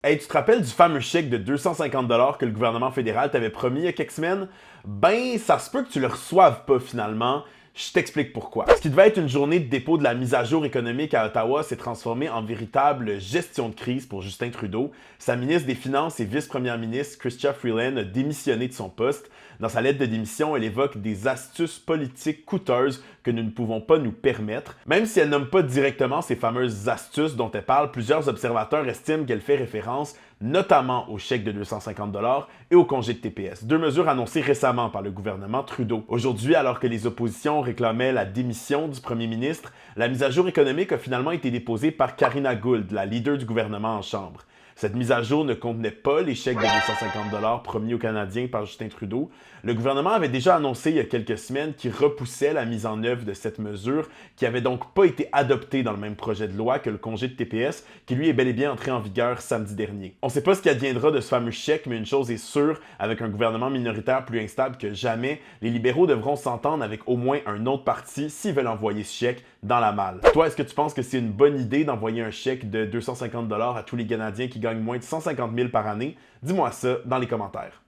Hey, tu te rappelles du fameux chèque de 250 que le gouvernement fédéral t'avait promis il y a quelques semaines? Ben, ça se peut que tu le reçoives pas finalement. Je t'explique pourquoi. Ce qui devait être une journée de dépôt de la mise à jour économique à Ottawa s'est transformé en véritable gestion de crise pour Justin Trudeau. Sa ministre des Finances et vice-première ministre, Chrystia Freeland, a démissionné de son poste. Dans sa lettre de démission, elle évoque des astuces politiques coûteuses que nous ne pouvons pas nous permettre. Même si elle nomme pas directement ces fameuses astuces dont elle parle, plusieurs observateurs estiment qu'elle fait référence notamment au chèque de 250 et au congé de TPS, deux mesures annoncées récemment par le gouvernement Trudeau. Aujourd'hui, alors que les oppositions réclamaient la démission du premier ministre, la mise à jour économique a finalement été déposée par Karina Gould, la leader du gouvernement en chambre. Cette mise à jour ne contenait pas les chèques de 250 promis aux Canadiens par Justin Trudeau. Le gouvernement avait déjà annoncé il y a quelques semaines qu'il repoussait la mise en œuvre de cette mesure, qui avait donc pas été adoptée dans le même projet de loi que le congé de TPS, qui lui est bel et bien entré en vigueur samedi dernier. On ne sait pas ce qui adviendra de ce fameux chèque, mais une chose est sûre, avec un gouvernement minoritaire plus instable que jamais, les libéraux devront s'entendre avec au moins un autre parti s'ils veulent envoyer ce chèque dans la malle. Toi, est-ce que tu penses que c'est une bonne idée d'envoyer un chèque de 250 à tous les Canadiens qui gagnent moins de 150 000 par année? Dis-moi ça dans les commentaires.